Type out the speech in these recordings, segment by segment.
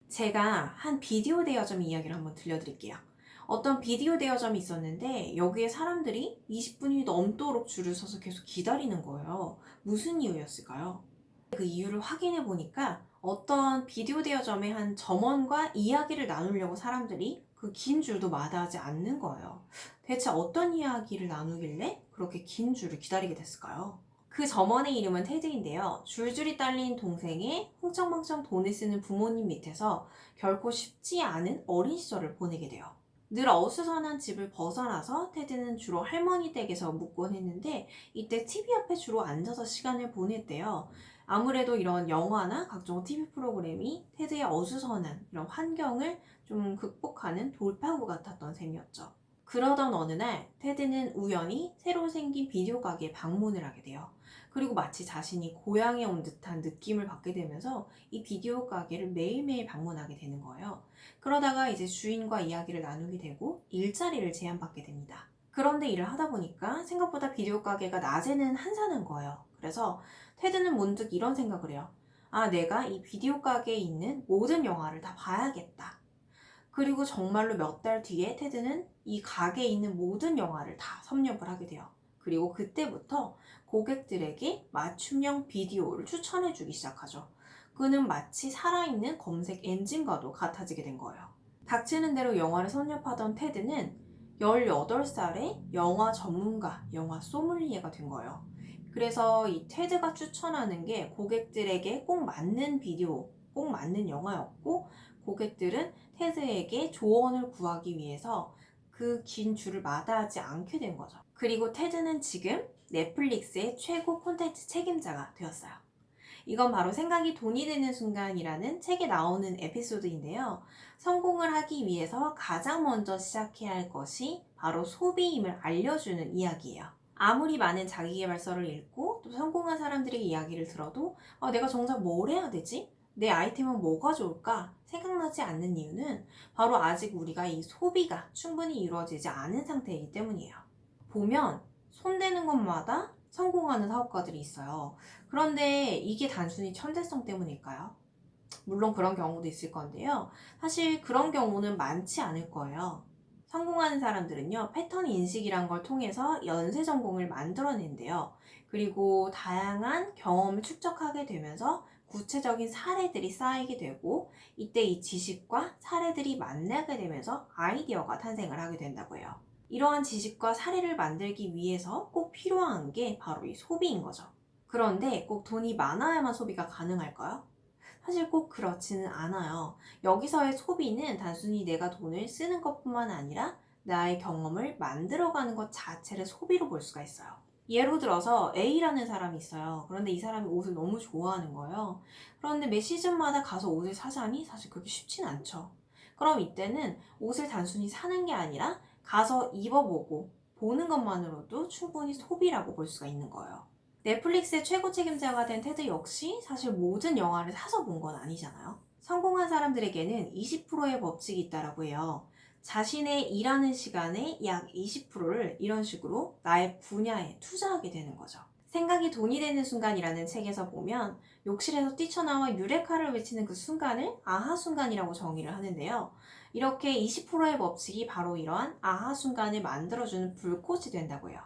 제가 한 비디오 대여점 이야기를 한번 들려드릴게요. 어떤 비디오 대여점이 있었는데 여기에 사람들이 20분이 넘도록 줄을 서서 계속 기다리는 거예요. 무슨 이유였을까요? 그 이유를 확인해 보니까 어떤 비디오 대여점의 한 점원과 이야기를 나누려고 사람들이 그 긴 줄도 마다하지 않는 거예요. 대체 어떤 이야기를 나누길래 그렇게 긴 줄을 기다리게 됐을까요? 그 점원의 이름은 테드인데요. 줄줄이 딸린 동생의 흥청망청 돈을 쓰는 부모님 밑에서 결코 쉽지 않은 어린 시절을 보내게 돼요. 늘 어수선한 집을 벗어나서 테드는 주로 할머니 댁에서 묵곤 했는데 이때 TV 앞에 주로 앉아서 시간을 보냈대요. 아무래도 이런 영화나 각종 TV 프로그램이 테드의 어수선한 이런 환경을 좀 극복하는 돌파구 같았던 셈이었죠. 그러던 어느 날 테드는 우연히 새로 생긴 비디오 가게에 방문을 하게 돼요. 그리고 마치 자신이 고향에 온 듯한 느낌을 받게 되면서 이 비디오 가게를 매일매일 방문하게 되는 거예요. 그러다가 이제 주인과 이야기를 나누게 되고 일자리를 제안받게 됩니다. 그런데 일을 하다 보니까 생각보다 비디오 가게가 낮에는 한산한 거예요. 그래서 테드는 문득 이런 생각을 해요. 아, 내가 이 비디오 가게에 있는 모든 영화를 다 봐야겠다. 그리고 정말로 몇 달 뒤에 테드는 이 가게에 있는 모든 영화를 다 섭렵을 하게 돼요. 그리고 그때부터 고객들에게 맞춤형 비디오를 추천해주기 시작하죠. 그는 마치 살아있는 검색 엔진과도 같아지게 된 거예요. 닥치는 대로 영화를 섭렵하던 테드는 18살에 영화 전문가, 영화 소믈리에가 된 거예요. 그래서 이 테드가 추천하는 게 고객들에게 꼭 맞는 비디오, 꼭 맞는 영화였고, 고객들은 테드에게 조언을 구하기 위해서 그 긴 줄을 마다하지 않게 된 거죠. 그리고 테드는 지금 넷플릭스의 최고 콘텐츠 책임자가 되었어요. 이건 바로 생각이 돈이 되는 순간이라는 책에 나오는 에피소드인데요. 성공을 하기 위해서 가장 먼저 시작해야 할 것이 바로 소비임을 알려주는 이야기예요. 아무리 많은 자기계발서를 읽고 또 성공한 사람들의 이야기를 들어도 내가 정작 뭘 해야 되지? 내 아이템은 뭐가 좋을까? 생각나지 않는 이유는 바로 아직 우리가 이 소비가 충분히 이루어지지 않은 상태이기 때문이에요. 보면 손대는 것마다 성공하는 사업가들이 있어요. 그런데 이게 단순히 천재성 때문일까요? 물론 그런 경우도 있을 건데요. 사실 그런 경우는 많지 않을 거예요. 성공하는 사람들은요, 패턴 인식이란 걸 통해서 연쇄 성공을 만들어낸대요. 그리고 다양한 경험을 축적하게 되면서 구체적인 사례들이 쌓이게 되고, 이때 이 지식과 사례들이 만나게 되면서 아이디어가 탄생을 하게 된다고 해요. 이러한 지식과 사례를 만들기 위해서 꼭 필요한 게 바로 이 소비인 거죠. 그런데 꼭 돈이 많아야만 소비가 가능할까요? 사실 꼭 그렇지는 않아요. 여기서의 소비는 단순히 내가 돈을 쓰는 것뿐만 아니라 나의 경험을 만들어가는 것 자체를 소비로 볼 수가 있어요. 예로 들어서 A라는 사람이 있어요. 그런데 이 사람이 옷을 너무 좋아하는 거예요. 그런데 매 시즌마다 가서 옷을 사자니 사실 그렇게 쉽진 않죠. 그럼 이때는 옷을 단순히 사는 게 아니라 가서 입어보고 보는 것만으로도 충분히 소비라고 볼 수가 있는 거예요. 넷플릭스의 최고 책임자가 된 테드 역시 사실 모든 영화를 사서 본 건 아니잖아요. 성공한 사람들에게는 20%의 법칙이 있다라고 해요. 자신의 일하는 시간의 약 20%를 이런 식으로 나의 분야에 투자하게 되는 거죠. 생각이 돈이 되는 순간이라는 책에서 보면 욕실에서 뛰쳐나와 유레카를 외치는 그 순간을 아하 순간이라고 정의를 하는데요. 이렇게 20%의 법칙이 바로 이러한 아하 순간을 만들어주는 불꽃이 된다고 해요.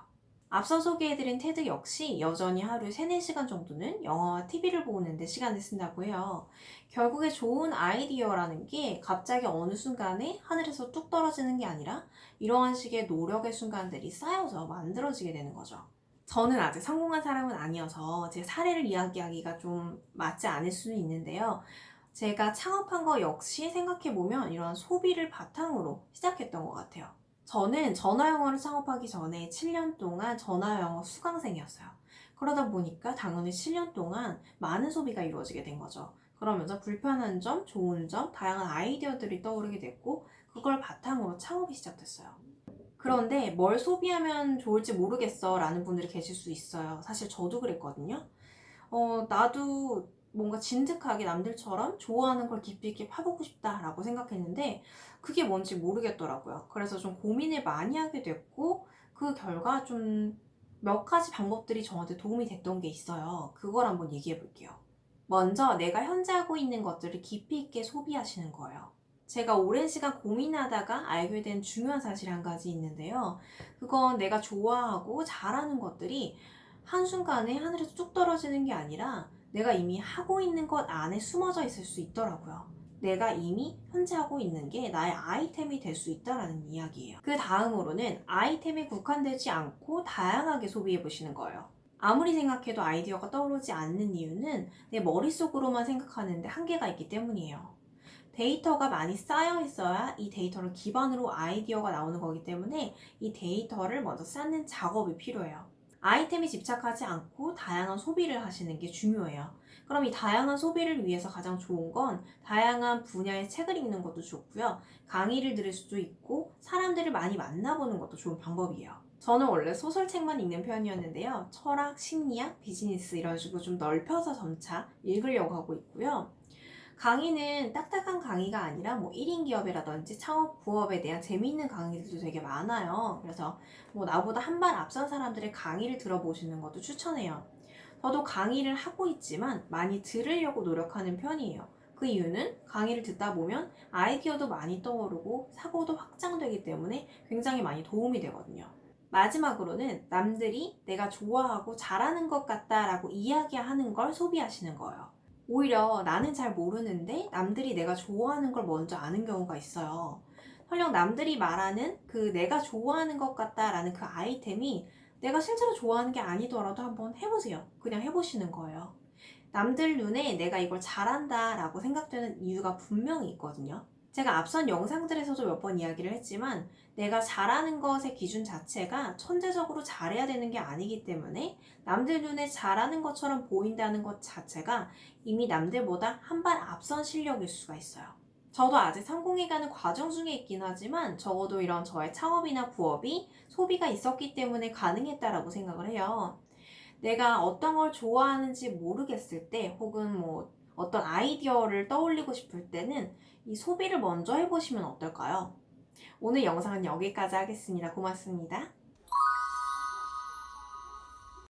앞서 소개해드린 테드 역시 여전히 하루에 3, 4시간 정도는 영화와 TV를 보는데 시간을 쓴다고 해요. 결국에 좋은 아이디어라는 게 갑자기 어느 순간에 하늘에서 뚝 떨어지는 게 아니라 이러한 식의 노력의 순간들이 쌓여서 만들어지게 되는 거죠. 저는 아직 성공한 사람은 아니어서 제 사례를 이야기하기가 좀 맞지 않을 수는 있는데요. 제가 창업한 거 역시 생각해보면 이런 소비를 바탕으로 시작했던 것 같아요. 저는 전화영어를 창업하기 전에 7년 동안 전화영어 수강생이었어요. 그러다 보니까 당연히 7년 동안 많은 소비가 이루어지게 된 거죠. 그러면서 불편한 점, 좋은 점, 다양한 아이디어들이 떠오르게 됐고, 그걸 바탕으로 창업이 시작됐어요. 그런데 뭘 소비하면 좋을지 모르겠어 라는 분들이 계실 수 있어요. 사실 저도 그랬거든요. 나도 뭔가 진득하게 남들처럼 좋아하는 걸 깊이 있게 파보고 싶다라고 생각했는데 그게 뭔지 모르겠더라고요. 그래서 좀 고민을 많이 하게 됐고 그 결과 좀 몇 가지 방법들이 저한테 도움이 됐던 게 있어요. 그걸 한번 얘기해 볼게요. 먼저 내가 현재 하고 있는 것들을 깊이 있게 소비하시는 거예요. 제가 오랜 시간 고민하다가 알게 된 중요한 사실이 한 가지 있는데요. 그건 내가 좋아하고 잘하는 것들이 한순간에 하늘에서 뚝 떨어지는 게 아니라 내가 이미 하고 있는 것 안에 숨어져 있을 수 있더라고요. 내가 이미 현재 하고 있는 게 나의 아이템이 될 수 있다라는 이야기예요. 그 다음으로는 아이템에 국한되지 않고 다양하게 소비해 보시는 거예요. 아무리 생각해도 아이디어가 떠오르지 않는 이유는 내 머릿속으로만 생각하는데 한계가 있기 때문이에요. 데이터가 많이 쌓여 있어야 이 데이터를 기반으로 아이디어가 나오는 거기 때문에 이 데이터를 먼저 쌓는 작업이 필요해요. 아이템에 집착하지 않고 다양한 소비를 하시는 게 중요해요. 그럼 이 다양한 소비를 위해서 가장 좋은 건 다양한 분야의 책을 읽는 것도 좋고요. 강의를 들을 수도 있고 사람들을 많이 만나보는 것도 좋은 방법이에요. 저는 원래 소설책만 읽는 편이었는데요. 철학, 심리학, 비즈니스 이런 식으로 좀 넓혀서 점차 읽으려고 하고 있고요. 강의는 딱딱한 강의가 아니라 뭐 1인 기업이라든지 창업 부업에 대한 재미있는 강의들도 되게 많아요. 그래서 뭐 나보다 한 발 앞선 사람들의 강의를 들어보시는 것도 추천해요. 저도 강의를 하고 있지만 많이 들으려고 노력하는 편이에요. 그 이유는 강의를 듣다 보면 아이디어도 많이 떠오르고 사고도 확장되기 때문에 굉장히 많이 도움이 되거든요. 마지막으로는 남들이 내가 좋아하고 잘하는 것 같다라고 이야기하는 걸 소비하시는 거예요. 오히려 나는 잘 모르는데 남들이 내가 좋아하는 걸 먼저 아는 경우가 있어요. 설령 남들이 말하는 그 내가 좋아하는 것 같다라는 그 아이템이 내가 실제로 좋아하는 게 아니더라도 한번 해보세요. 그냥 해보시는 거예요. 남들 눈에 내가 이걸 잘한다라고 생각되는 이유가 분명히 있거든요. 제가 앞선 영상들에서도 몇 번 이야기를 했지만 내가 잘하는 것의 기준 자체가 천재적으로 잘해야 되는 게 아니기 때문에 남들 눈에 잘하는 것처럼 보인다는 것 자체가 이미 남들보다 한 발 앞선 실력일 수가 있어요. 저도 아직 성공해가는 과정 중에 있긴 하지만 적어도 이런 저의 창업이나 부업이 소비가 있었기 때문에 가능했다라고 생각을 해요. 내가 어떤 걸 좋아하는지 모르겠을 때 혹은 뭐 어떤 아이디어를 떠올리고 싶을 때는 이 소비를 먼저 해보시면 어떨까요? 오늘 영상은 여기까지 하겠습니다. 고맙습니다.